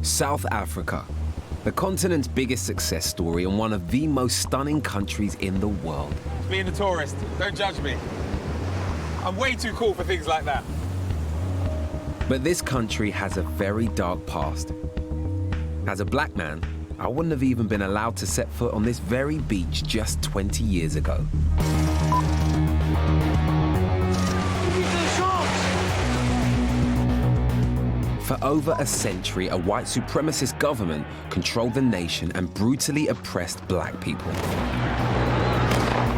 South Africa, the continent's biggest success story and one of the most stunning countries in the world. Being a tourist, don't judge me. I'm way too cool for things like that. But this country has a very dark past. As a black man, I wouldn't have even been allowed to set foot on this very beach just 20 years ago. For over a century, a white supremacist government controlled the nation and brutally oppressed black people.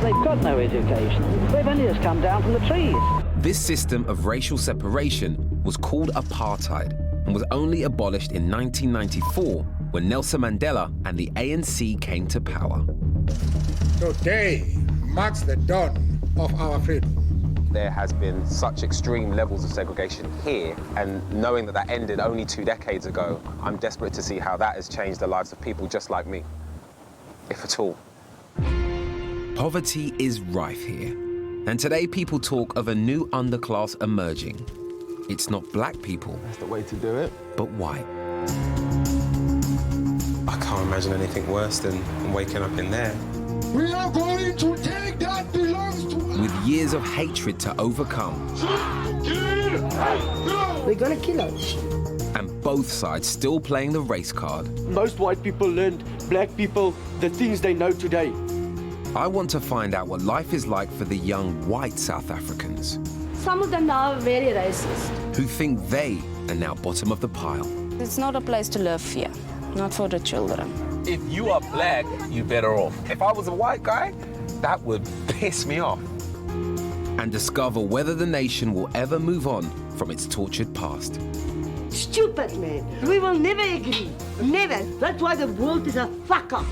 They've got no education. They've only just come down from the trees. This system of racial separation was called apartheid and was only abolished in 1994 when Nelson Mandela and the ANC came to power. Today marks the dawn of our freedom. There has been such extreme levels of segregation here, and knowing that that ended only 2 decades ago, I'm desperate to see how that has changed the lives of people just like me, if at all. Poverty is rife here, and today people talk of a new underclass emerging. It's not black people. That's the way to do it. But white. I can't imagine anything worse than waking up in there. We are going to take that belongs to us. With years of hatred to overcome. They're gonna kill us. And both sides still playing the race card. Most white people learned black people the things they know today. I want to find out what life is like for the young white South Africans. Some of them now are very racist. Who think they are now bottom of the pile. It's not a place to live here, not for the children. If you are black, you're better off. If I was a white guy, that would piss me off. And discover whether the nation will ever move on from its tortured past. Stupid, man. We will never agree. Never. That's why the world is a fuck-up.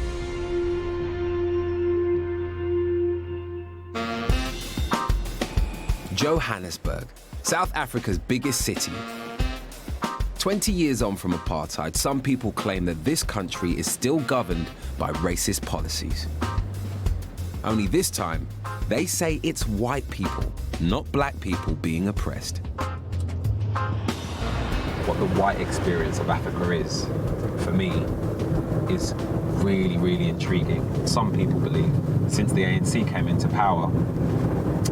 Johannesburg, South Africa's biggest city. 20 years on from apartheid, some people claim that this country is still governed by racist policies. Only this time, they say it's white people, not black people, being oppressed. What the white experience of Africa is, for me, is really, really intriguing. Some people believe since the ANC came into power,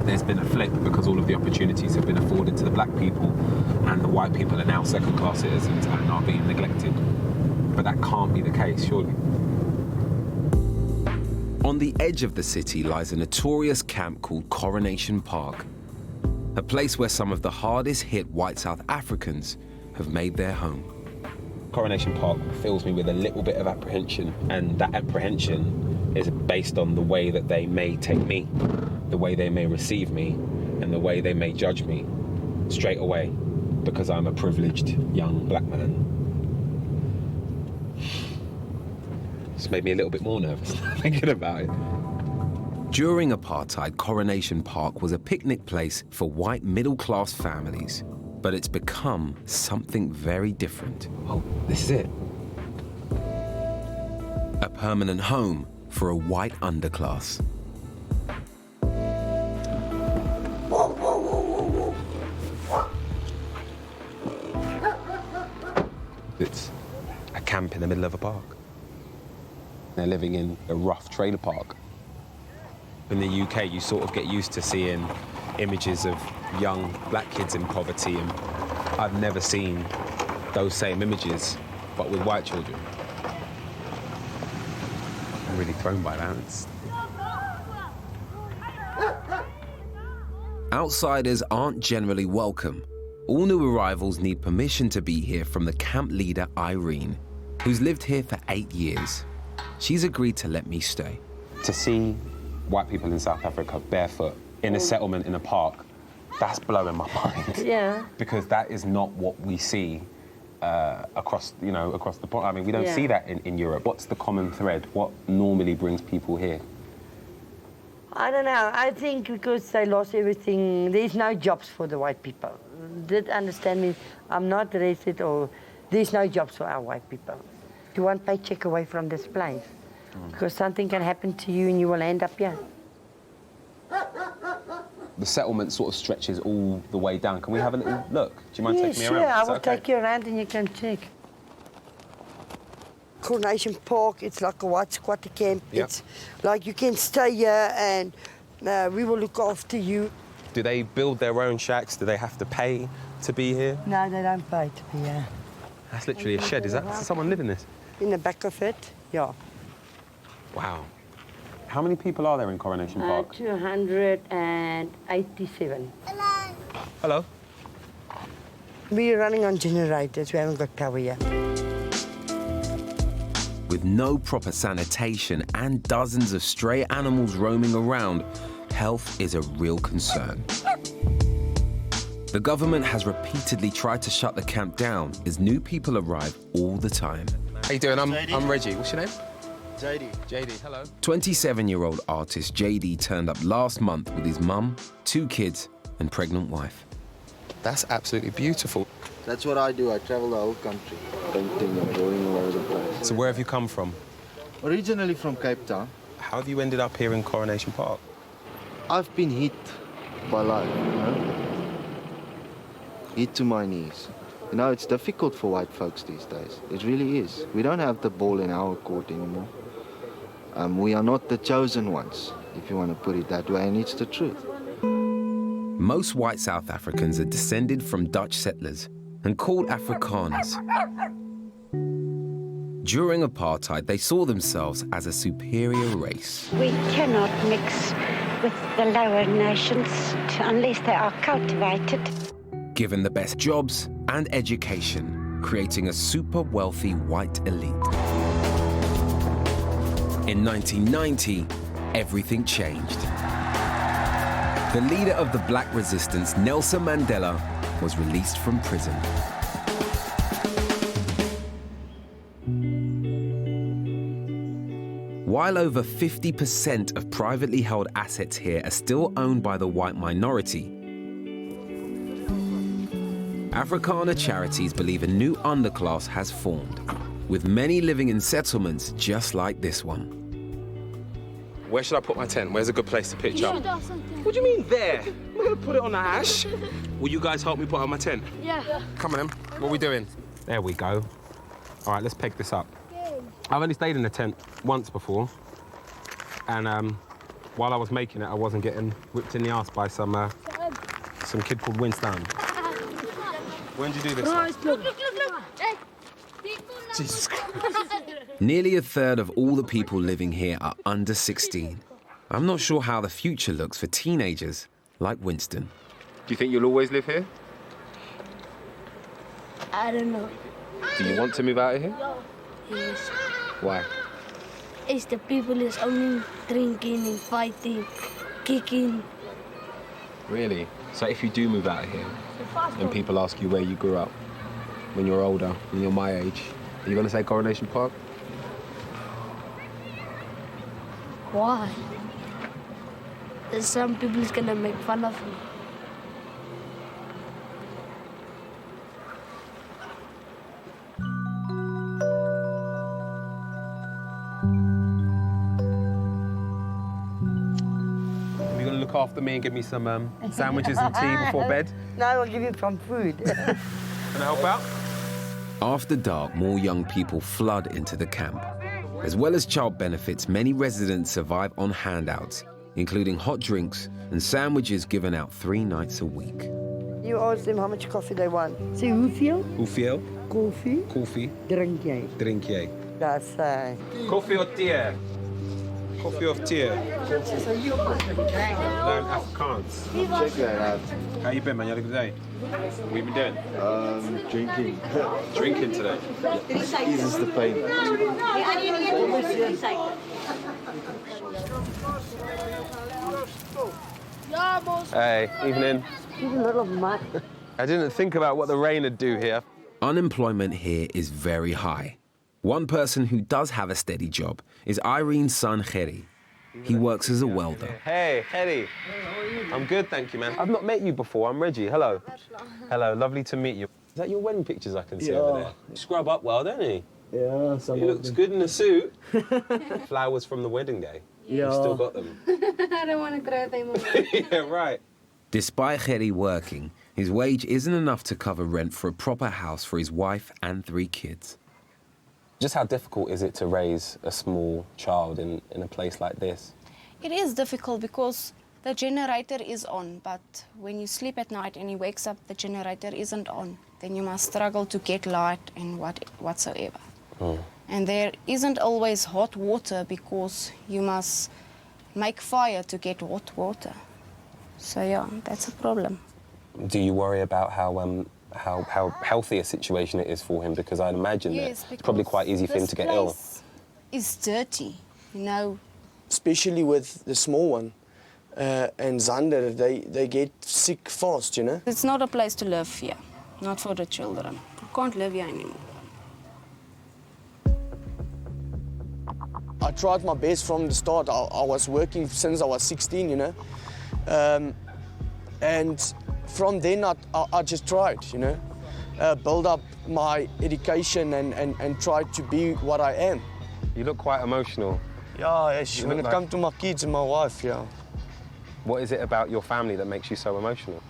there's been a flip because all of the opportunities have been afforded to the black people and the white people are now second-class citizens and are being neglected. But that can't be the case, surely. On the edge of the city lies a notorious camp called Coronation Park, a place where some of the hardest hit white South Africans have made their home. Coronation Park fills me with a little bit of apprehension, and that apprehension is based on the way that they may take me, the way they may receive me, and the way they may judge me straight away because I'm a privileged young black man. It's made me a little bit more nervous thinking about it. During apartheid, Coronation Park was a picnic place for white middle-class families, but it's become something very different. Oh, this is it. A permanent home for a white underclass. It's a camp in the middle of a park. They're living in a rough trailer park. In the UK, you sort of get used to seeing images of young black kids in poverty, and I've never seen those same images, but with white children. I'm really thrown by that. Outsiders aren't generally welcome. All new arrivals need permission to be here from the camp leader, Irene, who's lived here for 8 years. She's agreed to let me stay. To see white people in South Africa barefoot in a settlement in a park, that's blowing my mind. Yeah. Because that is not what we see across the pond. I mean, we don't see that in Europe. What's the common thread? What normally brings people here? I don't know. I think because they lost everything, there's no jobs for the white people. Did understand me? I'm not racist, or there's no jobs for our white people. You want paycheck away from this place because something can happen to you and you will end up here. The settlement sort of stretches all the way down. Can we have a little look? Do you mind taking me around? Yeah, sure. I will take you around and you can check. Coronation Park. It's like a white squatter camp. Yep. It's like you can stay here and we will look after you. Do they build their own shacks? Do they have to pay to be here? No, they don't pay to be here. That's literally a shed. Is that someone living this? In the back of it, yeah. Wow. How many people are there in Coronation Park? 287. Hello. We're running on generators. We haven't got power yet. With no proper sanitation and dozens of stray animals roaming around, health is a real concern. The government has repeatedly tried to shut the camp down as new people arrive all the time. How you doing? I'm Reggie. What's your name? JD. JD, hello. 27-year-old artist JD turned up last month with his mum, 2 kids, and pregnant wife. That's absolutely beautiful. That's what I do. I travel the whole country, painting and drawing all over the place. So where have you come from? Originally from Cape Town. How have you ended up here in Coronation Park? I've been hit by life, you know? Hit to my knees. You know, it's difficult for white folks these days. It really is. We don't have the ball in our court anymore. We are not the chosen ones, if you want to put it that way, and it's the truth. Most white South Africans are descended from Dutch settlers and called Afrikaners. During apartheid, they saw themselves as a superior race. We cannot mix with the lower nations unless they are cultivated. Given the best jobs and education, creating a super wealthy white elite. In 1990, everything changed. The leader of the black resistance, Nelson Mandela, was released from prison. While over 50% of privately held assets here are still owned by the white minority, Afrikaner charities believe a new underclass has formed, with many living in settlements just like this one. Where should I put my tent? Where's a good place to pitch up? What do you mean there? I'm gonna put it on the hash. Will you guys help me put on my tent? Yeah. Come on then. What are we doing? There we go. All right, let's peg this up. I've only stayed in a tent once before, and while I was making it, I wasn't getting whipped in the ass by some kid called Winston. When did you do this? Look. Hey. Jesus Christ. Nearly a third of all the people living here are under 16. I'm not sure how the future looks for teenagers like Winston. Do you think you'll always live here? I don't know. Do you want to move out of here? Yes. Why? It's the people is only drinking and fighting, kicking. Really? So if you do move out of here, and people ask you where you grew up, when you're older, when you're my age, are you going to say Coronation Park? Why? Some people is gonna make fun of me. Are you going to look after me and give me some sandwiches and tea before bed? No, I'll give you some food. Can I help out? After dark, more young people flood into the camp. As well as child benefits, many residents survive on handouts, including hot drinks and sandwiches given out 3 nights a week. You ask them how much coffee they want. Say, hoeveel? Hoeveel? Koffie Koffie. drink jy? Drink jij? That's Koffie of tea? Koffie of tea? Learn Afrikaans. Check that out. How you been, man? You had a good day? What you been doing? Drinking. Drinking today? Eases the pain. Hey, evening. a little mud. I didn't think about what the rain would do here. Unemployment here is very high. One person who does have a steady job is Irene's son, Reggie. He works as a welder. Hey, Reggie. I'm good, thank you, man. I've not met you before. I'm Reggie. Hello. Hello, lovely to meet you. Is that your wedding pictures I can see over there? You scrub up well, don't he? Yeah, He looks good in a suit. Flowers from the wedding day. Yeah. You still got them? I don't want to cry anymore. Yeah, right. Despite Reggie working, his wage isn't enough to cover rent for a proper house for his wife and 3 kids. Just how difficult is it to raise a small child in a place like this? It is difficult because the generator is on, but when you sleep at night and he wakes up, the generator isn't on. Then you must struggle to get light and whatsoever. And there isn't always hot water because you must make fire to get hot water. So yeah, that's a problem. Do you worry about how healthy a situation it is for him? Because I'd imagine that it's probably quite easy for him to get ill. This place is dirty, you know. Especially with the small one and Zander, they get sick fast, you know. It's not a place to live here, not for the children. I can't live here anymore. I tried my best from the start. I was working since I was 16, you know. And from then I just tried, you know. Build up my education and try to be what I am. You look quite emotional. Yeah, when it comes to my kids and my wife, yeah. What is it about your family that makes you so emotional?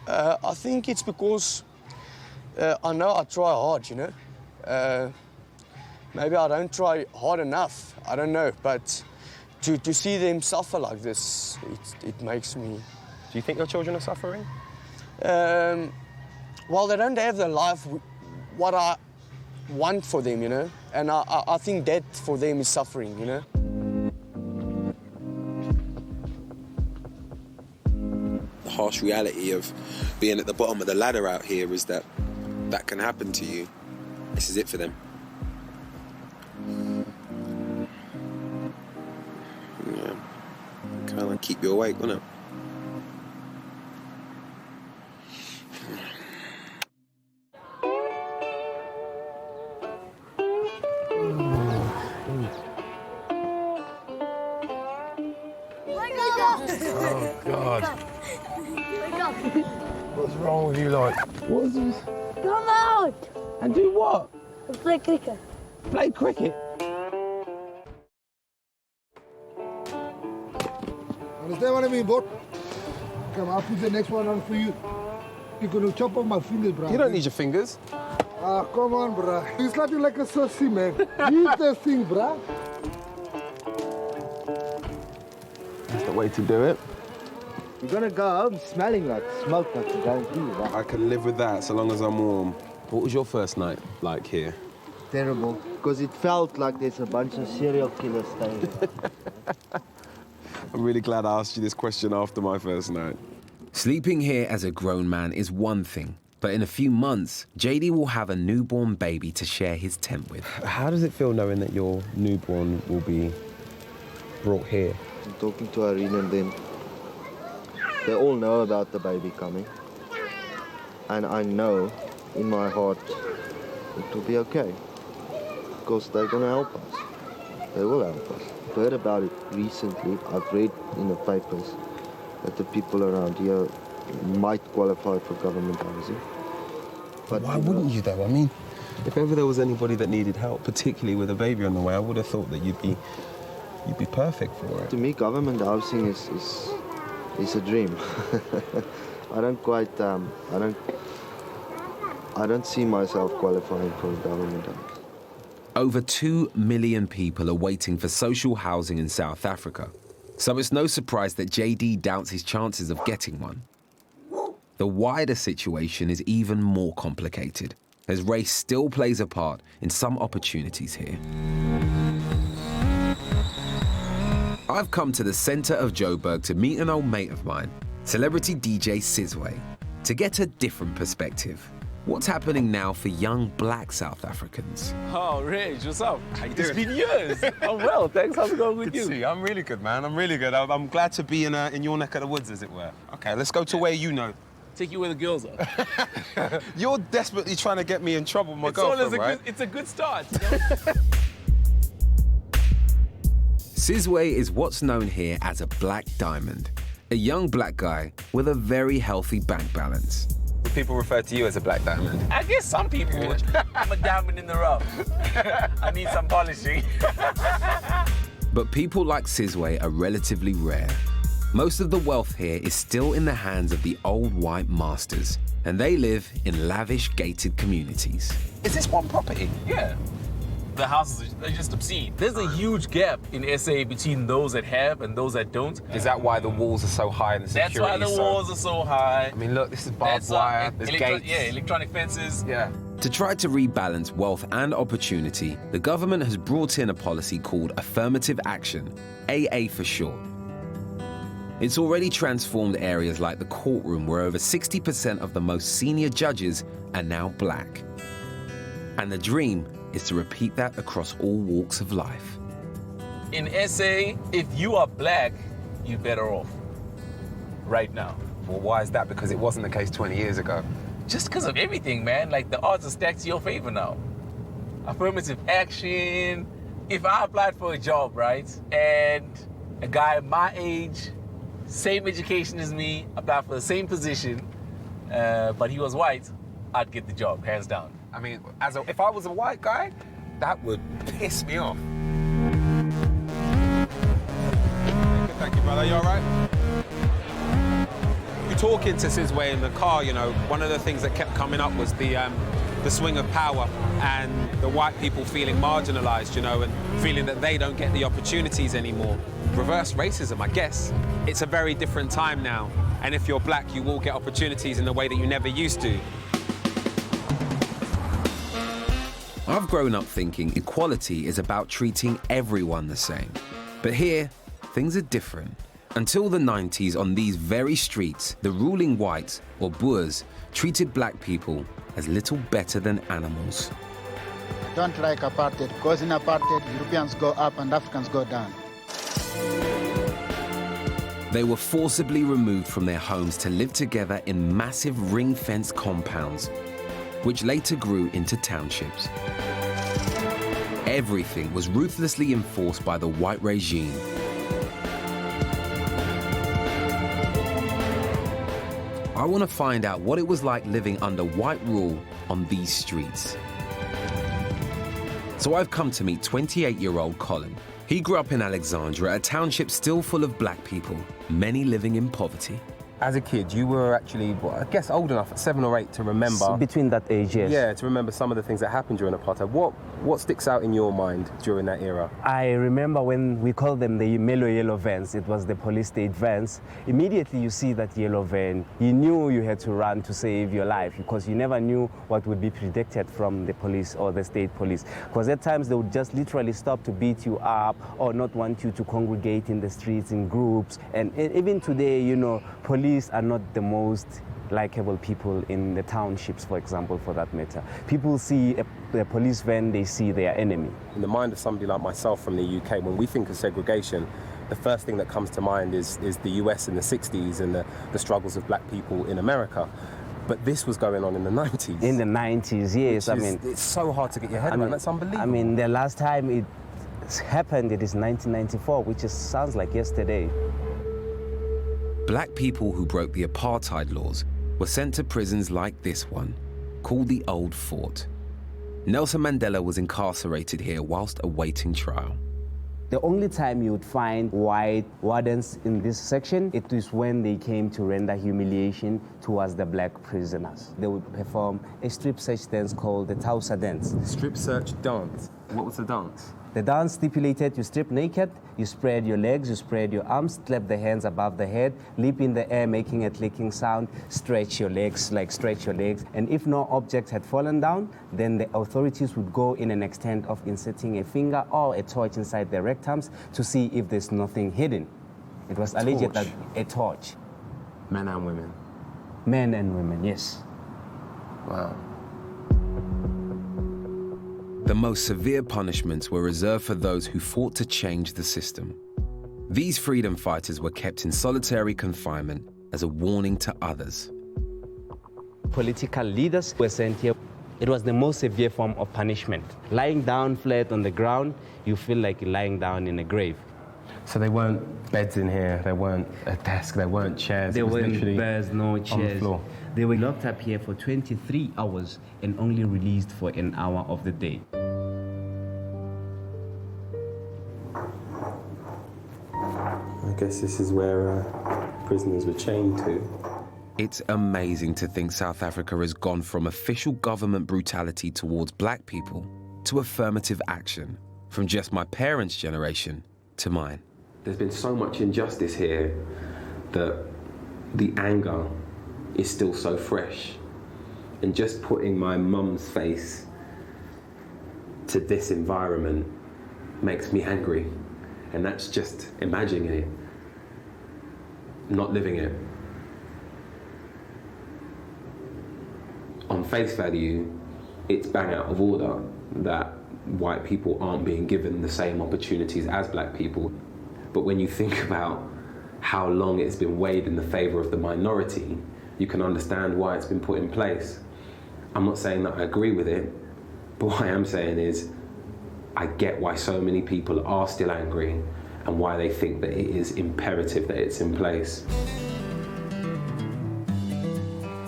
I think it's because I know I try hard, you know. Maybe I don't try hard enough, I don't know, but to see them suffer like this, it makes me... Do you think your children are suffering? Well, they don't have the life what I want for them, you know, and I think that for them is suffering, you know. The harsh reality of being at the bottom of the ladder out here is that can happen to you. This is it for them. Yeah, kind of like keep you awake, wouldn't it? Oh, God. What's wrong with you, like? What's this? Come out! And do what? Play cricket. Play cricket? Understand what I mean, bro? Come, I'll put the next one on for you. You're gonna chop off my fingers, bro. You don't need your fingers. Ah, come on, bro. You slap you like a saucy, man. Eat the thing, bro. That's the way to do it. You're gonna go home smelling like smoke like you're going through, right? I can live with that so long as I'm warm. What was your first night like here? Terrible, because it felt like there's a bunch of serial killers staying here. I'm really glad I asked you this question after my first night. Sleeping here as a grown man is one thing, but in a few months, JD will have a newborn baby to share his tent with. How does it feel knowing that your newborn will be brought here? I'm talking to Irene and them. They all know about the baby coming. And I know in my heart it will be okay. Because they're going to help us. They will help us. I've heard about it recently. I've read in the papers that the people around here might qualify for government housing. But why wouldn't you, though? I mean, if ever there was anybody that needed help, particularly with a baby on the way, I would have thought that you'd be perfect for it. To me, government housing is a dream. I don't see myself qualifying for government housing. Over 2 million people are waiting for social housing in South Africa. So it's no surprise that JD doubts his chances of getting one. The wider situation is even more complicated, as race still plays a part in some opportunities here. I've come to the centre of Joburg to meet an old mate of mine, celebrity DJ Sizwe, to get a different perspective. What's happening now for young black South Africans? Oh, Reg, what's up? How you It's doing? been years. I'm well, thanks. How's it going with you? Good to see you. I'm really good, man. I'm really good. I'm glad to be in your neck of the woods, as it were. Okay, let's go to where you know. Take you where the girls are. You're desperately trying to get me in trouble with my girlfriend, right? It's a good start. You know? Sizwe is what's known here as a black diamond, a young black guy with a very healthy bank balance. People refer to you as a black diamond. I guess some people would. I'm a diamond in the rough. I need some polishing. But people like Sizwe are relatively rare. Most of the wealth here is still in the hands of the old white masters, and they live in lavish gated communities. Is this one property? Yeah. the houses are just obscene. There's a huge gap in SA between those that have and those that don't. Is that why the walls are so high and the security? That's why the walls are so high. I mean, look, this is barbed wire, there's gates. Yeah, electronic fences. Yeah. To try to rebalance wealth and opportunity, the government has brought in a policy called affirmative action, AA for short. It's already transformed areas like the courtroom, where over 60% of the most senior judges are now black. And the dream is to repeat that across all walks of life. In SA, if you are black, you're better off right now. Well, why is that? Because it wasn't the case 20 years ago. Just because of everything, man. Like, the odds are stacked to your favor now. Affirmative action. If I applied for a job, right, and a guy my age, same education as me, applied for the same position, but he was white, I'd get the job, hands down. I mean, if I was a white guy, that would piss me off. Thank you, brother. You all right? You're talking to Sizwe in the car, you know, one of the things that kept coming up was the swing of power and the white people feeling marginalized, you know, and feeling that they don't get the opportunities anymore. Reverse racism, I guess. It's a very different time now. And if you're black, you will get opportunities in a way that you never used to. I've grown up thinking equality is about treating everyone the same. But here, things are different. Until the 90s, on these very streets, the ruling whites, or Boers, treated black people as little better than animals. I don't like apartheid, because in apartheid, Europeans go up and Africans go down. They were forcibly removed from their homes to live together in massive ring-fenced compounds, which later grew into townships. Everything was ruthlessly enforced by the white regime. I want to find out what it was like living under white rule on these streets. So I've come to meet 28-year-old Colin. He grew up in Alexandra, a township still full of black people, many living in poverty. As a kid, you were actually, well, I guess, old enough at 7 or 8 to remember. Between that age, yes. Yeah, to remember some of the things that happened during apartheid. What sticks out in your mind during that era? I remember when we called them the yellow vans. It was the police state vans. Immediately you see that yellow van, you knew you had to run to save your life, because you never knew what would be predicted from the police or the state police. Because at times they would just literally stop to beat you up or not want you to congregate in the streets in groups. And even today, you know, police are not the most likable people in the townships, for example, for that matter. People see a police van, they see their enemy. In the mind of somebody like myself from the UK, when we think of segregation, the first thing that comes to mind is the US in the 60s and the struggles of black people in America. But this was going on in the 90s. In the 90s, yes. It's so hard to get your head around. That's unbelievable. I mean, the last time it happened, it is 1994, which sounds like yesterday. Black people who broke the apartheid laws were sent to prisons like this one, called the Old Fort. Nelson Mandela was incarcerated here whilst awaiting trial. The only time you would find white wardens in this section, it is when they came to render humiliation towards the black prisoners. They would perform a strip search dance called the Tausa dance. Strip search dance? What was the dance? The dance stipulated you strip naked, you spread your legs, you spread your arms, clap the hands above the head, leap in the air making a clicking sound, stretch your legs, and if no object had fallen down, then the authorities would go in an extent of inserting a finger or a torch inside their rectums to see if there's nothing hidden. It was alleged that a torch. Men and women? Men and women, yes. Wow. The most severe punishments were reserved for those who fought to change the system. These freedom fighters were kept in solitary confinement as a warning to others. Political leaders were sent here. It was the most severe form of punishment. Lying down flat on the ground, you feel like you're lying down in a grave. So there weren't beds in here, there weren't a desk, there weren't chairs. There weren't beds, no chairs. On the floor. They were locked up here for 23 hours and only released for an hour of the day. I guess this is where prisoners were chained to. It's amazing to think South Africa has gone from official government brutality towards black people to affirmative action, from just my parents' generation to mine. There's been so much injustice here that the anger is still so fresh. And just putting my mum's face to this environment makes me angry. And that's just imagining it, not living it. On face value, it's bang out of order that white people aren't being given the same opportunities as black people. But when you think about how long it's been weighed in the favor of the minority, you can understand why it's been put in place. I'm not saying that I agree with it, but what I am saying is I get why so many people are still angry and why they think that it is imperative that it's in place.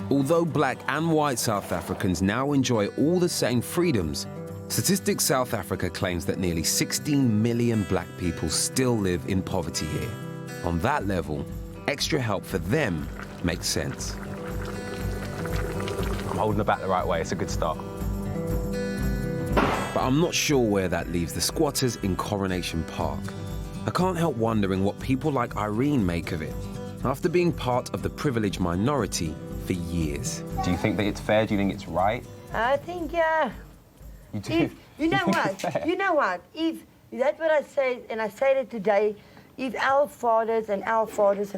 Although black and white South Africans now enjoy all the same freedoms, Statistics South Africa claims that nearly 16 million black people still live in poverty here. On that level, extra help for them makes sense. I'm holding the bat the right way, it's a good start. But I'm not sure where that leaves the squatters in Coronation Park. I can't help wondering what people like Irene make of it, after being part of the privileged minority for years. Do you think that it's fair? Do you think it's right? I think, yeah. You do? You know what? You know what? If that's what I say, and I say it today, if our fathers and our fathers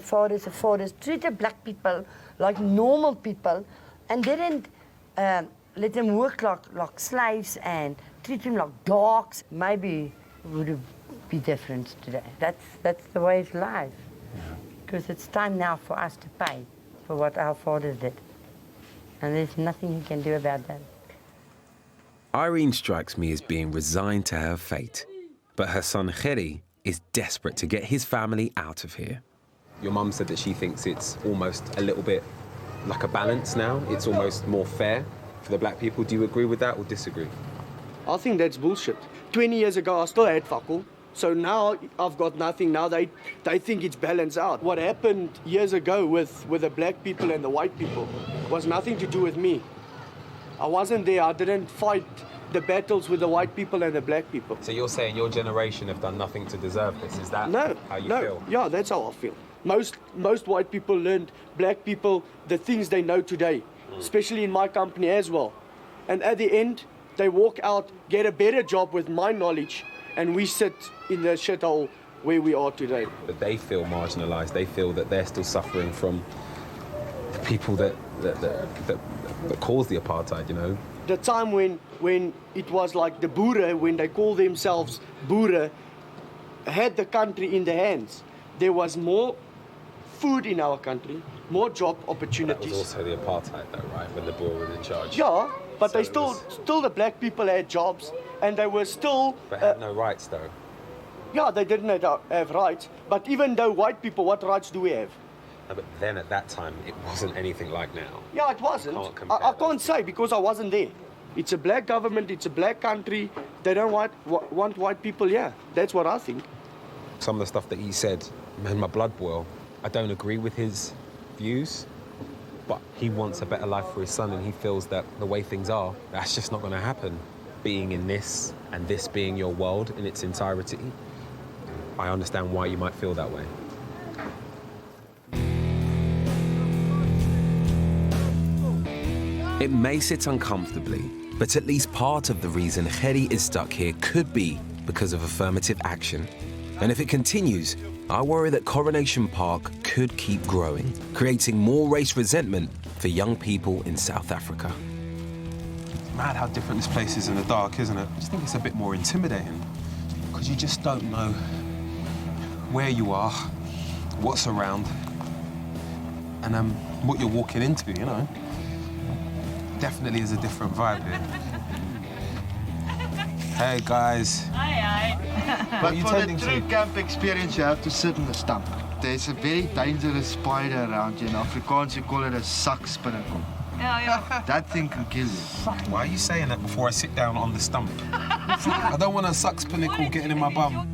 treated black people like normal people and didn't let them work like slaves and treat them like dogs, maybe it would be different today. That's the way it's life. Because it's time now for us to pay for what our fathers did. And there's nothing you can do about that. Irene strikes me as being resigned to her fate, but her son Reggie is desperate to get his family out of here. Your mum said that she thinks it's almost a little bit like a balance now. It's almost more fair for the black people. Do you agree with that or disagree? I think that's bullshit. 20 years ago, I still had fuck all. So now I've got nothing. Now they think it's balanced out. What happened years ago with the black people and the white people was nothing to do with me. I wasn't there. I didn't fight the battles with the white people and the black people. So you're saying your generation have done nothing to deserve this? Is that how you feel? Yeah, that's how I feel. Most white people learned black people the things they know today, especially in my company as well. And at the end, they walk out, get a better job with my knowledge, and we sit in the shithole where we are today. But they feel marginalised. They feel that they're still suffering from the people that caused the apartheid, you know? The time when it was like the Boere, when they call themselves Boere, had the country in their hands. There was more food in our country, more job opportunities. That was also the apartheid though, right? When the Boer were in charge. Yeah, but So they still the black people had jobs and they were still... But had no rights though. Yeah, they didn't have rights. But even though white people, what rights do we have? No, but then at that time, it wasn't anything like now. Yeah, it wasn't. I can't say because I wasn't there. It's a black government, it's a black country. They don't want white people here. That's what I think. Some of the stuff that he said made my blood boil. I don't agree with his views, but he wants a better life for his son and he feels that the way things are, that's just not going to happen. Being in this and this being your world in its entirety, I understand why you might feel that way. It may sit uncomfortably, but at least part of the reason Reggie is stuck here could be because of affirmative action. And if it continues, I worry that Coronation Park could keep growing, creating more race resentment for young people in South Africa. It's mad how different this place is in the dark, isn't it? I just think it's a bit more intimidating, because you just don't know where you are, what's around, and what you're walking into, you know? Definitely is a different vibe here. Hey, guys. Hi. But for the true camp experience, you have to sit in the stump. There's a very dangerous spider around you. In Afrikaans, you call it a sakspinnekel. Yeah. That thing can kill you. Why are you saying that before I sit down on the stump? I don't want a sakspinnekel getting in my bum.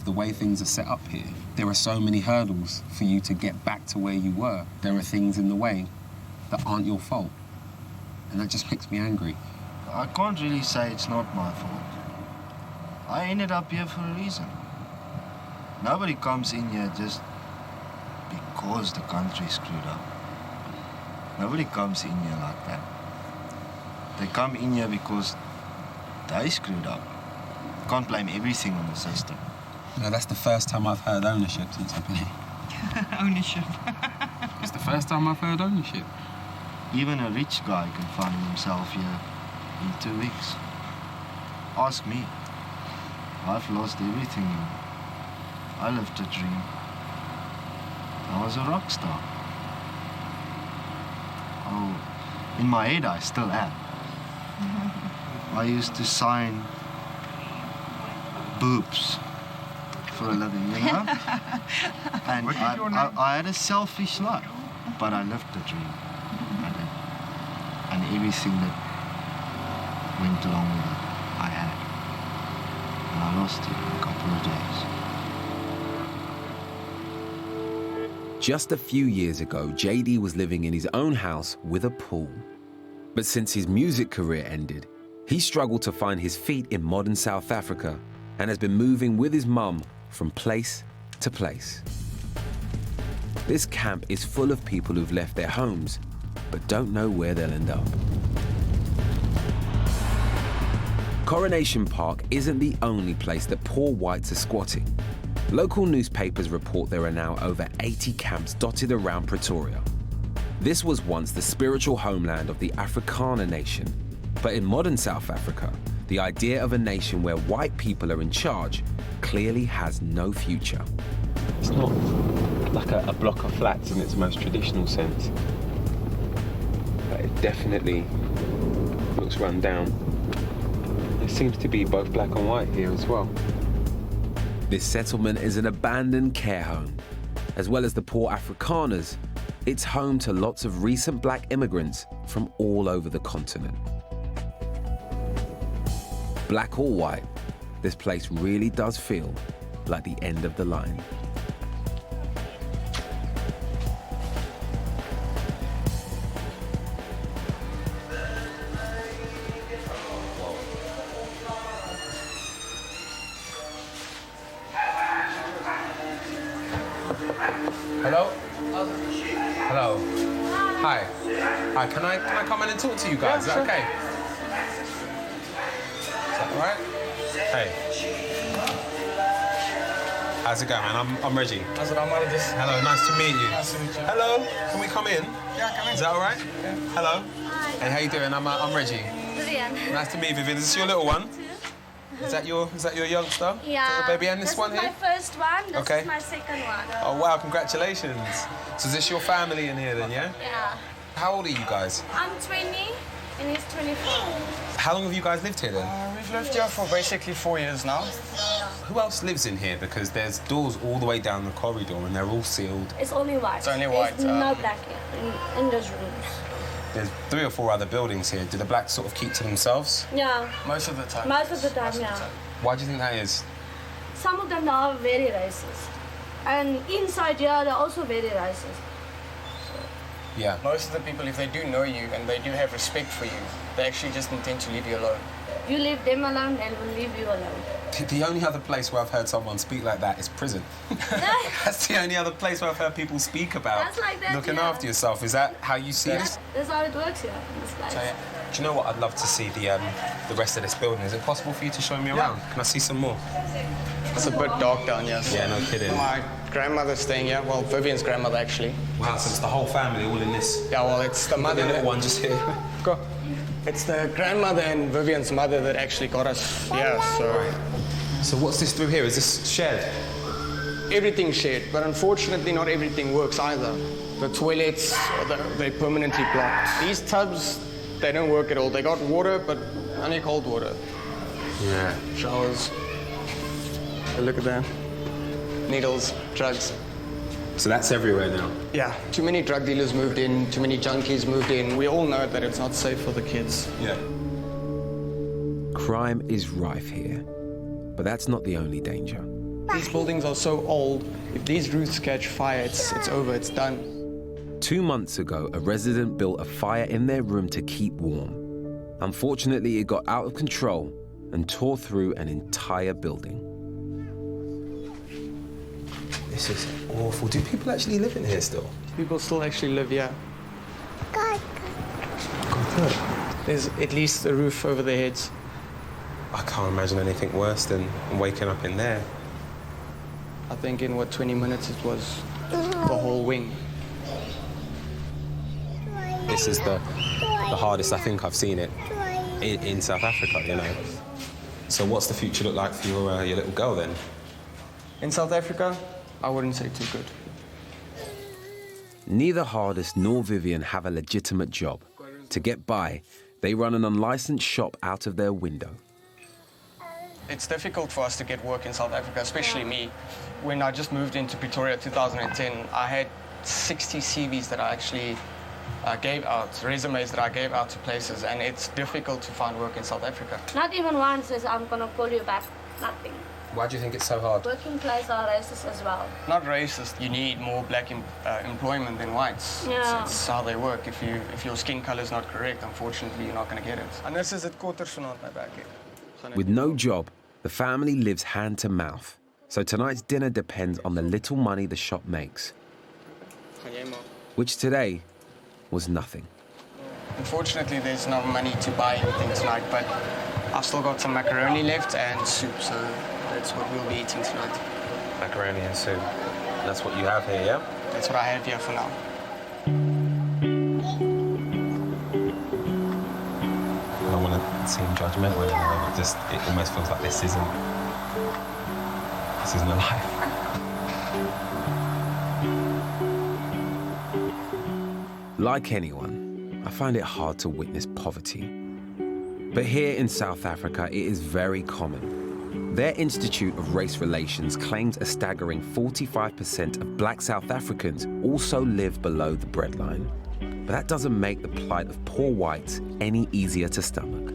The way things are set up here, there are so many hurdles for you to get back to where you were. There are things in the way that aren't your fault. and that just makes me angry. I can't really say it's not my fault. I ended up here for a reason. Nobody comes in here just because the country's screwed up. Nobody comes in here like that. They come in here because they screwed up. Can't blame everything on the system. No, that's the first time I've heard ownership since I've been here. Ownership. It's the first time I've heard ownership. Even a rich guy can find himself here in 2 weeks. Ask me. I've lost everything. I lived a dream. I was a rock star. Oh, in my head I still am. I used to sign boobs for a living, you know? And I had a selfish life, but I lived the dream. And everything that went along with it, I had. And I lost it in a couple of days. Just a few years ago, JD was living in his own house with a pool. But since his music career ended, he struggled to find his feet in modern South Africa and has been moving with his mum from place to place. This camp is full of people who've left their homes but don't know where they'll end up. Coronation Park isn't the only place that poor whites are squatting. Local newspapers report there are now over 80 camps dotted around Pretoria. This was once the spiritual homeland of the Afrikaner nation. But in modern South Africa, the idea of a nation where white people are in charge clearly has no future. It's not like a block of flats in its most traditional sense. But it definitely looks run down. There seems to be both black and white here as well. This settlement is an abandoned care home. As well as the poor Afrikaners, it's home to lots of recent black immigrants from all over the continent. Black or white, this place really does feel like the end of the line. Hello? Hello. Hi. Hi, can I come in and talk to you guys? Is that okay? Is that all right? Hey. How's it going, man? I'm Reggie. Hello, nice to meet you. Nice to meet you. Hello, can we come in? Yeah, come in. Is that all right? Yeah. Hello. Hi. Hey, how you doing? I'm Reggie. Vivian. Nice to meet you, Vivian. Is this your little one? Is that your youngster? Yeah. Is that your baby? And this one is here? my first one. This Okay. is my second one. Oh wow, congratulations. So is this your family in here then, yeah? Yeah. How old are you guys? I'm 20 and he's 24. How long have you guys lived here then? We've lived here for basically 4 years now. Who else lives in here? Because there's doors all the way down the corridor and they're all sealed. It's only white. It's only white. There's no black in those rooms. There's 3 or 4 other buildings here. Do the blacks sort of keep to themselves? Yeah. Most of the time. Most of the time, yeah. Why do you think that is? Some of them are very racist. And inside here, they're also very racist. Yeah. Most of the people, if they do know you and they do have respect for you, they actually just intend to leave you alone. You leave them alone, they will leave you alone. The only other place where I've heard someone speak like that is prison. That's the only other place where I've heard people speak about That's like that, looking yeah. after yourself. Is that how you see this? That's how it works here in this place. So, yeah. Do you know what? I'd love to see the rest of this building. Is it possible for you to show me around? Can I see some more? It's a bit dark down here. Yeah, no kidding. My grandmother's staying here. Well, Vivian's grandmother, actually. Wow, so it's the whole family all in this? Yeah, well, it's the mother. The little one just here. Go. It's the grandmother and Vivian's mother that actually got us here, so... So what's this through here? Is this shared? Everything's shared, but unfortunately not everything works either. The toilets, they're permanently blocked. These tubs, they don't work at all. They got water, but only cold water. Yeah. Showers. Look at that. Needles, drugs. So that's everywhere now? Yeah. Too many drug dealers moved in, too many junkies moved in. We all know that it's not safe for the kids. Yeah. Crime is rife here, but that's not the only danger. These buildings are so old. If these roofs catch fire, it's over, it's done. 2 months ago, a resident built a fire in their room to keep warm. Unfortunately, it got out of control and tore through an entire building. This is awful. Do people actually live in here still? People still actually live here. God, look. There's at least a roof over their heads. I can't imagine anything worse than waking up in there. I think in, 20 minutes it was the whole wing. This is the hardest I think I've seen it in South Africa, you know. So what's the future look like for your little girl then? In South Africa, I wouldn't say too good. Neither Hardest nor Vivian have a legitimate job. To get by, they run an unlicensed shop out of their window. It's difficult for us to get work in South Africa, especially me. When I just moved into Pretoria 2010, I had 60 CVs that I actually gave out, resumes that I gave out to places, and it's difficult to find work in South Africa. Not even one says, I'm gonna call you back. Nothing. Why do you think it's so hard? Working class are racist as well. Not racist. You need more black employment than whites. Yeah. It's how they work. If your skin color is not correct, unfortunately, you're not going to get it. And this is at quarters vanaand my back here. With no job, the family lives hand to mouth. So tonight's dinner depends on the little money the shop makes, which today was nothing. Unfortunately, there's no money to buy anything tonight, but I've still got some macaroni left and soup, so that's what we'll be eating tonight. Macaroni and soup. That's what you have here, yeah? That's what I have here for now. I don't want to seem judgmental anymore, but it almost feels like this isn't a life. Like anyone, I find it hard to witness poverty. But here in South Africa, it is very common. Their Institute of Race Relations claims a staggering 45% of black South Africans also live below the breadline. But that doesn't make the plight of poor whites any easier to stomach.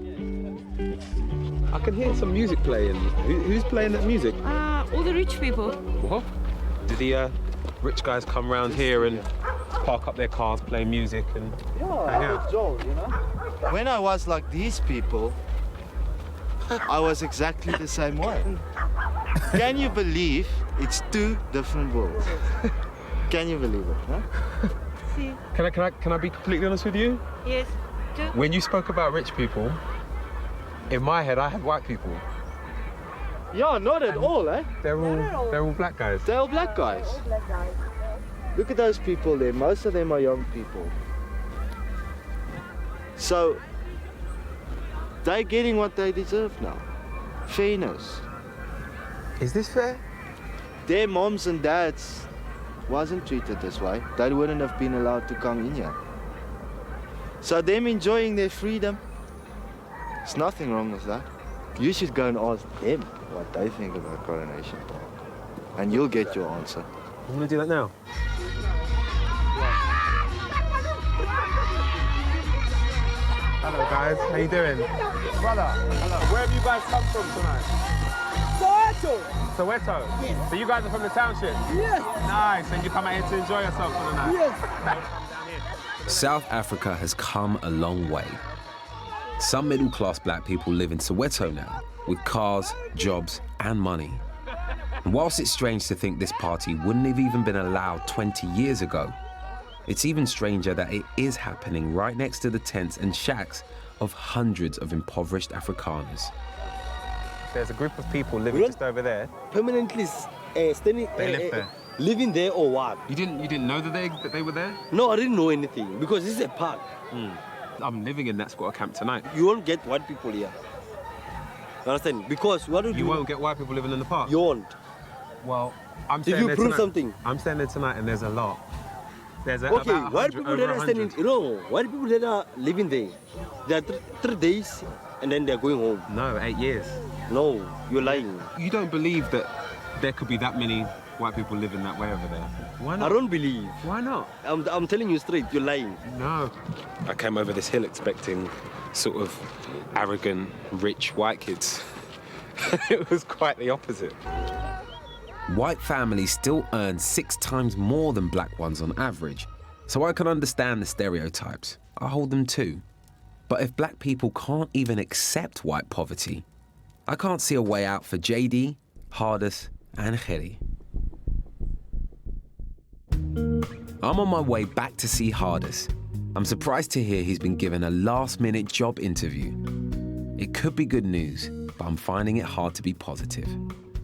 I can hear some music playing. Who's playing that music? All the rich people. What? Do the rich guys come round here and park up their cars, play music and hang out? You know? When I was like these people, I was exactly the same way. Can you believe it's two different worlds? Can you believe it? Huh? See. Can I be completely honest with you? Yes. When you spoke about rich people, in my head I had white people. Yeah, not at all, eh? They're all black guys. They're all black guys. Look at those people there. Most of them are young people. So they're getting what they deserve now. Fairness. Is this fair? Their moms and dads wasn't treated this way. They wouldn't have been allowed to come in here. So them enjoying their freedom, there's nothing wrong with that. You should go and ask them what they think about Coronation Park. And you'll get your answer. I'm gonna do that now. Hello guys, how you doing? Brother, hello. Where have you guys come from tonight? Soweto. Soweto? Yes. So you guys are from the township? Yes. Nice, and you come out here to enjoy yourself for the night? Yes. South Africa has come a long way. Some middle-class black people live in Soweto now, with cars, jobs, and money. And whilst it's strange to think this party wouldn't have even been allowed 20 years ago, it's even stranger that it is happening right next to the tents and shacks of hundreds of impoverished Afrikaners. There's a group of people living just over there. Permanently staying. They live there. Living there or what? You didn't know that they were there? No, I didn't know anything because this is a park. I'm living in that squatter camp tonight. You won't get white people here. You understand? Because what do you won't get white people living in the park? You won't. Well, I'm if staying you there prove tonight. something. I'm staying there tonight and there's a lot. There's okay, about white people that are standing, white people that are living there, they are 3 days and then they're going home. No, 8 years. No, you're lying. You don't believe that there could be that many white people living that way over there? Why not? I don't believe. Why not? I'm telling you straight, you're lying. No. I came over this hill expecting sort of arrogant, rich white kids. It was quite the opposite. White families still earn 6 times more than black ones on average, So I can understand the stereotypes. I hold them too. But if black people can't even accept white poverty, I can't see a way out for JD, Hardis, and Gerry. I'm on my way back to see Hardis. I'm surprised to hear he's been given a last-minute job interview. It could be good news, but I'm finding it hard to be positive.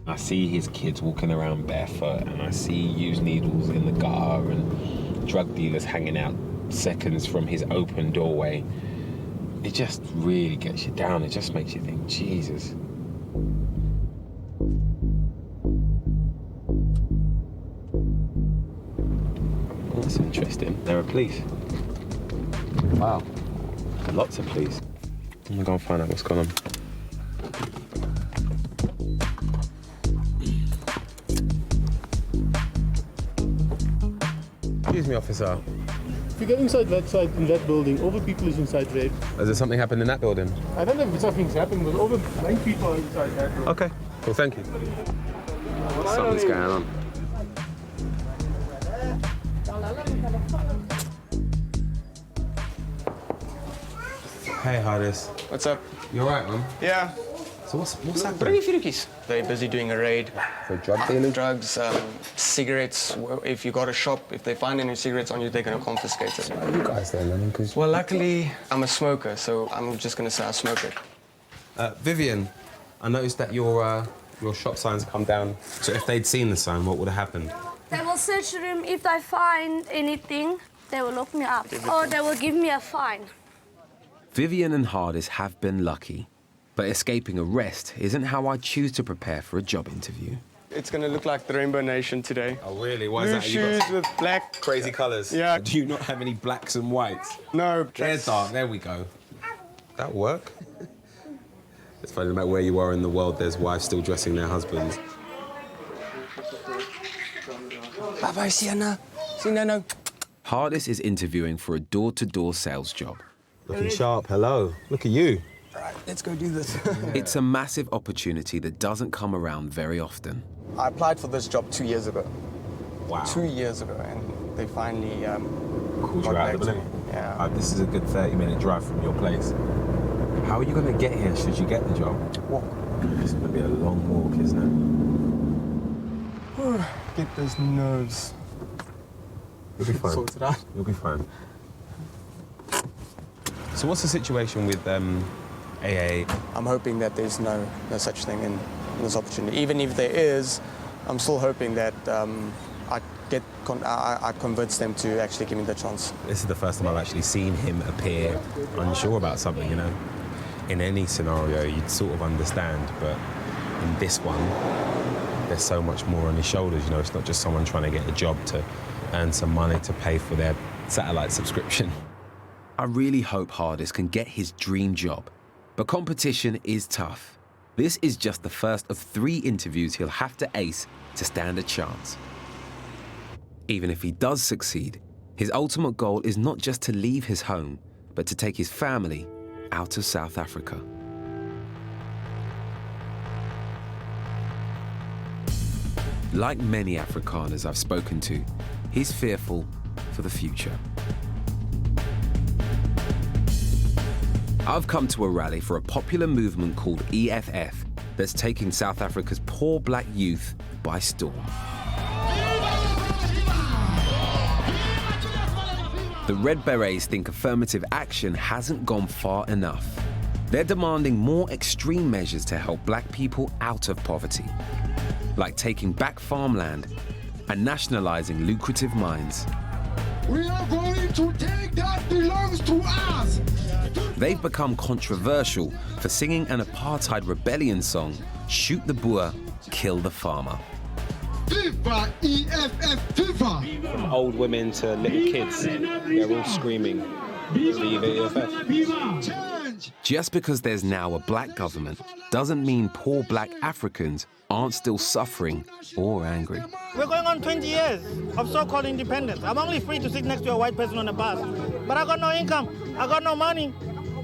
I see his kids walking around barefoot, and I see used needles in the gutter and drug dealers hanging out seconds from his open doorway. It just really gets you down. It just makes you think, Jesus. Well, that's interesting. There are police. Wow. Lots of police. I'm gonna go and find out what's going on. Excuse me, officer. If you go inside that side, in that building, over people is inside there. Has there something happened in that building? I don't know if something's happened, but over 9 people are inside that building. Okay, cool, thank you. Something's going on. Hey, Hardis. What's up? You alright, man? Yeah. So what's happening? Bring a few keys. They're busy doing a raid. For drug dealing? Drugs, cigarettes. If you got a shop, if they find any cigarettes on you, they're going to confiscate it. What are you guys then, man? Well, luckily, I'm a smoker, so I'm just going to say I smoke it. Vivian, I noticed that your shop signs come down. So if they'd seen the sign, what would have happened? They will search the room. If they find anything, they will lock me up. Or they will give me a fine. Vivian and Hardis have been lucky. But escaping arrest isn't how I choose to prepare for a job interview. It's going to look like the Rainbow Nation today. Oh, really? Why Blue is that? shoes with black. Crazy colours? Yeah. Do you not have any blacks and whites? No. They're dark. There we go. That'll work. It's funny, no matter where you are in the world, there's wives still dressing their husbands. Bye-bye, Sienna. Sienna. Hardis is interviewing for a door-to-door sales job. Looking sharp. Hello. Look at you. All right, let's go do this. It's a massive opportunity that doesn't come around very often. I applied for this job 2 years ago. Wow. 2 years ago, and they finally called you out of the blue. Yeah. This is a good 30-minute drive from your place. How are you going to get here should you get the job? Walk. It's going to be a long walk, isn't it? Get those nerves. You'll be fine. Sort it out. You'll be fine. So what's the situation with AA? I'm hoping that there's no such thing in this opportunity. Even if there is, I'm still hoping that I convince them to actually give me the chance. This is the first time I've actually seen him appear unsure about something, you know. In any scenario, you'd sort of understand, but in this one, there's so much more on his shoulders, you know. It's not just someone trying to get a job to earn some money to pay for their satellite subscription. I really hope Hardis can get his dream job, but competition is tough. This is just the first of 3 interviews he'll have to ace to stand a chance. Even if he does succeed, his ultimate goal is not just to leave his home, but to take his family out of South Africa. Like many Afrikaners I've spoken to, he's fearful for the future. I've come to a rally for a popular movement called EFF that's taking South Africa's poor black youth by storm. The Red Berets think affirmative action hasn't gone far enough. They're demanding more extreme measures to help black people out of poverty, like taking back farmland and nationalizing lucrative mines. We are going to take that belongs to us. They've become controversial for singing an apartheid rebellion song, Shoot the Boer, Kill the Farmer. Viva EFF, viva! From old women to little kids, they're all screaming, Viva EFF. Just because there's now a black government doesn't mean poor black Africans aren't still suffering or angry. We're going on 20 years of so-called independence. I'm only free to sit next to a white person on a bus. But I got no income, I got no money.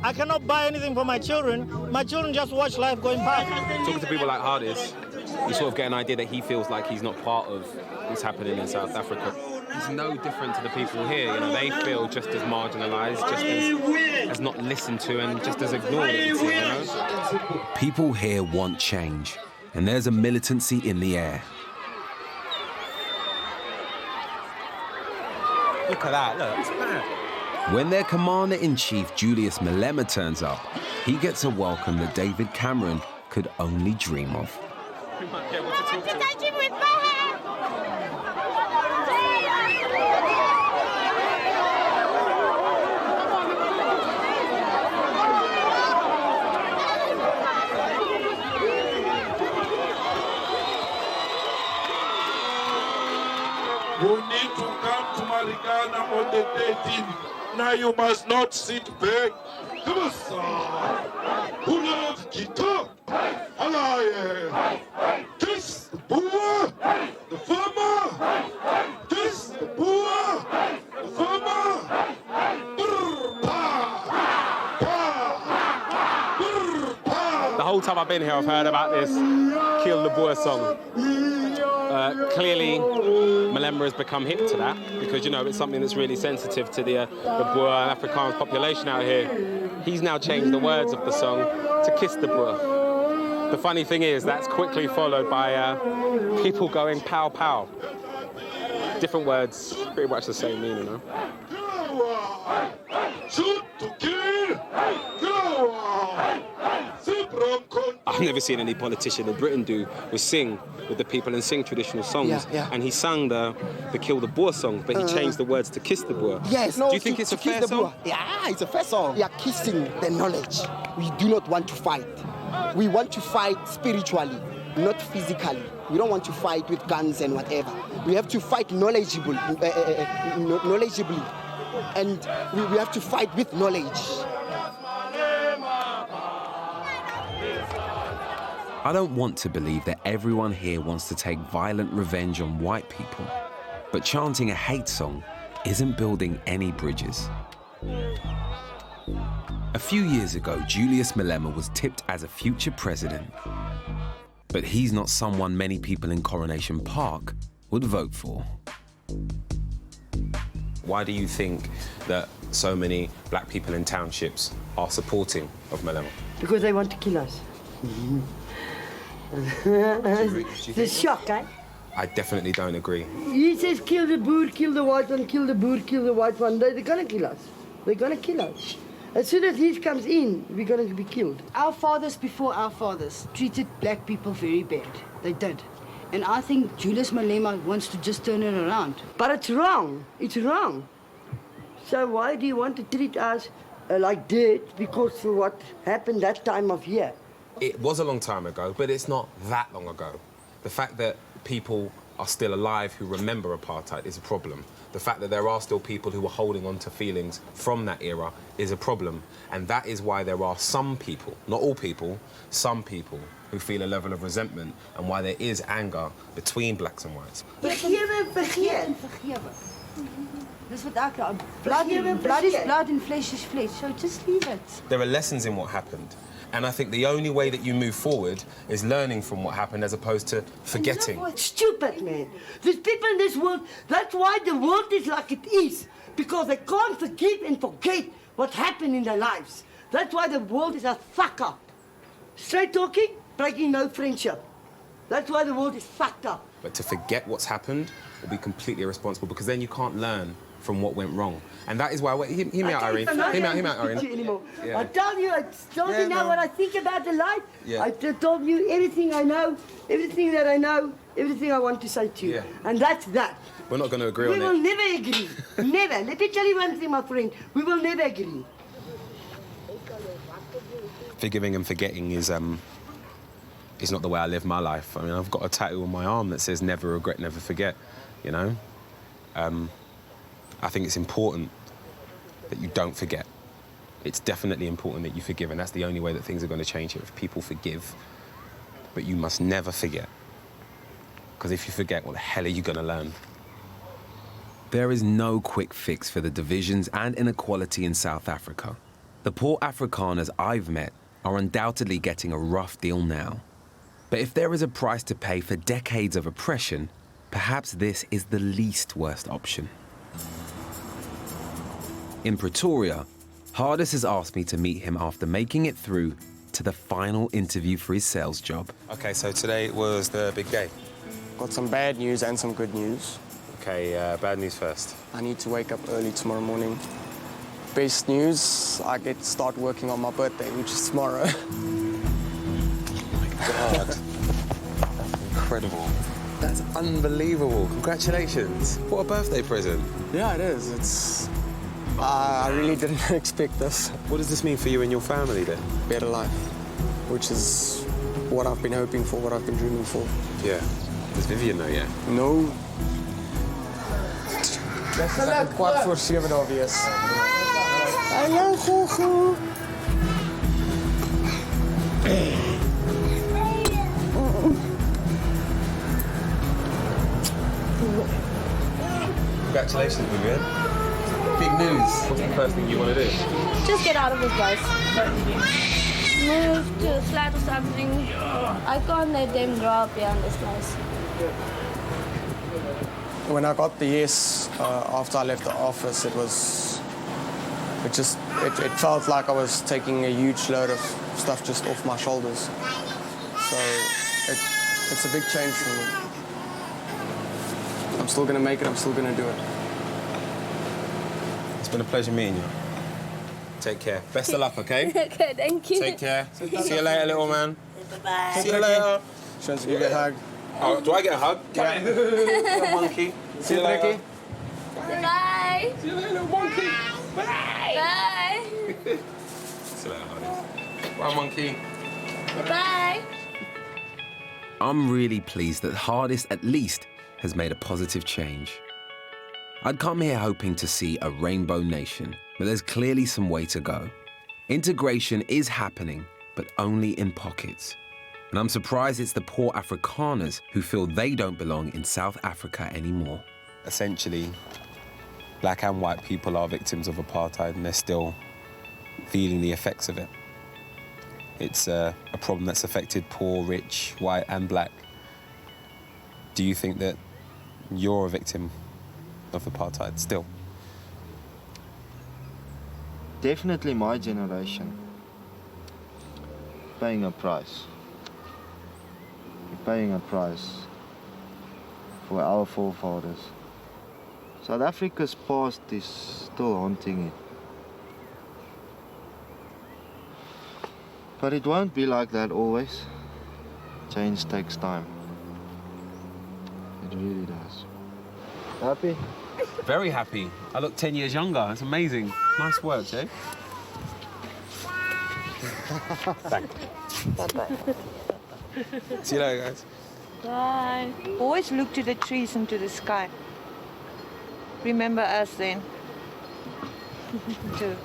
I cannot buy anything for my children. My children just watch life going by. Talking to people like Hardis, you sort of get an idea that he feels like he's not part of what's happening in South Africa. is no different to the people here. You know, they feel just as marginalised, just as not listened to, and just as ignored. You know? People here want change, and there's a militancy in the air. Look at that, look, it's mad. When their Commander-in-Chief, Julius Malema, turns up, he gets a welcome that David Cameron could only dream of. We might be able to talk to him. You need to come to Marikana on the 13th. Now you must not sit back. Come on, sir. Who loves guitar? Hello, yeah. Kiss the boy, the farmer. Kiss the boy, the farmer. The whole time I've been here, I've heard about this Kill the Boer song. Clearly, Malema has become hip to that because, you know, it's something that's really sensitive to the Boer and Afrikaans population out here. He's now changed the words of the song to Kiss the Boer. The funny thing is, that's quickly followed by people going pow pow. Different words, pretty much the same meaning, you know? Shoot to kill. I've never seen any politician in Britain do was sing with the people and sing traditional songs. Yeah. And he sang the Kill the Boer song, but he changed the words to Kiss the Boer. Yes. Do you think it's a fair song? Yeah, it's a fair song. We are kissing the knowledge. We do not want to fight. We want to fight spiritually, not physically. We don't want to fight with guns and whatever. We have to fight knowledgeably. And we have to fight with knowledge. I don't want to believe that everyone here wants to take violent revenge on white people, but chanting a hate song isn't building any bridges. A few years ago, Julius Malema was tipped as a future president, but he's not someone many people in Coronation Park would vote for. Why do you think that so many black people in townships are supporting of Malema? Because they want to kill us. It's a shock, eh? I definitely don't agree. He says kill the Boer, kill the white one, kill the Boer, kill the white one. They're gonna kill us. They're gonna kill us. As soon as he comes in, we're gonna be killed. Our fathers before our fathers treated black people very bad. They did. And I think Julius Malema wants to just turn it around. But it's wrong. It's wrong. So why do you want to treat us like dirt because of what happened that time of year? It was a long time ago, but it's not that long ago. The fact that people are still alive who remember apartheid is a problem. The fact that there are still people who are holding on to feelings from that era is a problem. And that is why there are some people, not all people, some people who feel a level of resentment and why there is anger between blacks and whites. Vergeven. Dis wat ek blood is blood and flesh is flesh. So just leave it. There are lessons in what happened. And I think the only way that you move forward is learning from what happened as opposed to forgetting. It's stupid, man. There's people in this world, that's why the world is like it is. Because they can't forgive and forget what happened in their lives. That's why the world is a fuck up. Straight talking, breaking no friendship. That's why the world is fucked up. But to forget what's happened will be completely irresponsible because then you can't learn from what went wrong. And that is why, hear me out, Irene. Hear me out, Irene. Yeah. I tell you, I told you now what I think about the life. Yeah. I told you everything I know, everything that I know, everything I want to say to you. Yeah. And that's that. We're not going to agree on it. We will never agree. Never. Let me tell you one thing, my friend. We will never agree. Forgiving and forgetting is not the way I live my life. I mean, I've got a tattoo on my arm that says never regret, never forget, you know? I think it's important that you don't forget. It's definitely important that you forgive, and that's the only way that things are going to change here, if people forgive. But you must never forget. Because if you forget, what the hell are you going to learn? There is no quick fix for the divisions and inequality in South Africa. The poor Afrikaners I've met are undoubtedly getting a rough deal now. But if there is a price to pay for decades of oppression, perhaps this is the least worst option. In Pretoria, Hardis has asked me to meet him after making it through to the final interview for his sales job. Okay, so today was the big day. Got some bad news and some good news. Okay, bad news first. I need to wake up early tomorrow morning. Best news, I get to start working on my birthday, which is tomorrow. God. Incredible. That's unbelievable. Congratulations. What a birthday present. Yeah, it is. It's... I really didn't expect this. What does this mean for you and your family then? Better life, which is what I've been hoping for, what I've been dreaming for. Yeah. Does Vivian know yet? No. Kwart voor 7 obvious. Hallo, Gogo. Congratulations, Vivian. Big news. What's the first thing you want to do? Just get out of this place. Move to a flat or something. I can't let them grow up here in this place. When I got the yes after I left the office, it felt like I was taking a huge load of stuff just off my shoulders. So it's a big change for me. I'm still gonna make it, I'm still gonna do it. It's been a pleasure meeting you. Take care. Best of luck, okay? Okay, thank you. Take care. See you later, little man. Bye. See you later. She wants to give you a hug. Oh, do I get a hug? Yeah. Little monkey. See you later. Bye. See you later, little monkey. Bye. Bye. See you later, honey. Bye, monkey. Bye. I'm really pleased that Hardis at least has made a positive change. I'd come here hoping to see a rainbow nation, but there's clearly some way to go. Integration is happening, but only in pockets. And I'm surprised it's the poor Afrikaners who feel they don't belong in South Africa anymore. Essentially, black and white people are victims of apartheid and they're still feeling the effects of it. It's a problem that's affected poor, rich, white and black. Do you think that you're a victim of apartheid still? Definitely my generation paying a price. We're paying a price for our forefathers. South Africa's past is still haunting it. But it won't be like that always. Change takes time. It really does. Happy? Very happy. I look 10 years younger. It's amazing. Nice work, Jay. Thank you. Bye-bye. See you later, guys. Bye. Always look to the trees and to the sky. Remember us then. Too.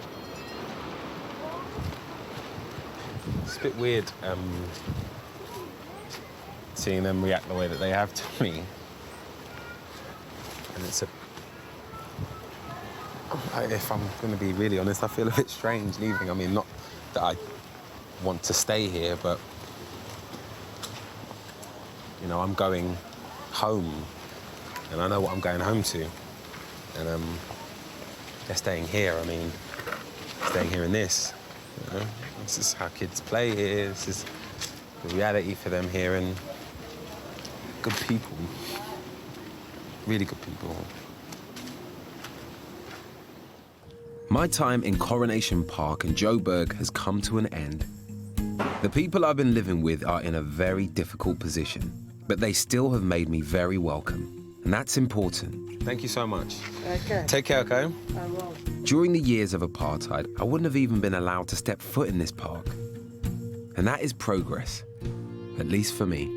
It's a bit weird seeing them react the way that they have to me. And it's if I'm going to be really honest, I feel a bit strange leaving. I mean, not that I want to stay here, but, you know, I'm going home, and I know what I'm going home to. And they're staying here. I mean, staying here in this. You know? This is how kids play here. This is the reality for them here, and good people. Really good people. My time in Coronation Park and Joburg has come to an end. The people I've been living with are in a very difficult position, but they still have made me very welcome, and that's important. Thank you so much. Okay. Take care, okay? I will. During the years of apartheid, I wouldn't have even been allowed to step foot in this park. And that is progress, at least for me.